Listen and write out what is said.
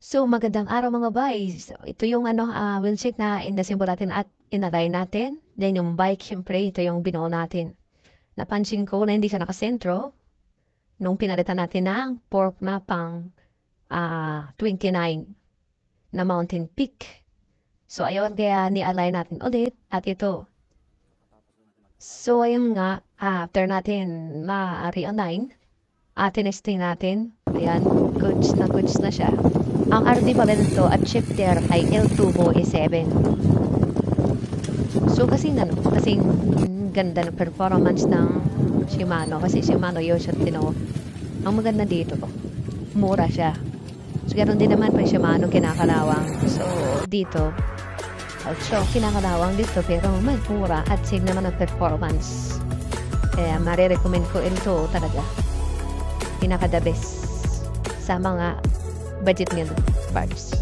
So, magandang araw mga boys. So, ito yung wheelcheck na inasimbo natin at inalay natin. Then yung bike, syempre, ito yung binuo natin. Napansin ko na hindi siya nakasentro nung pinalitan natin ng pork na pang 29 na mountain peak. So, ayun, kaya ni-align natin ulit at ito. So, ayun nga, after natin ma-realign, tinesting natin. Ayan, goods na siya. Ang RD pala nito at shifter ay L2 E7. So kasing ganda ng performance ng Shimano kasi Shimano Yoshino. Ang maganda dito, mura siya. So ganoon din naman pa Shimano kinakalawang. So dito, kinakalawang dito pero may mura at same naman ang performance. Kaya marirecommend ko ito talaga. Pinaka the best sa mga budget ngayon parts.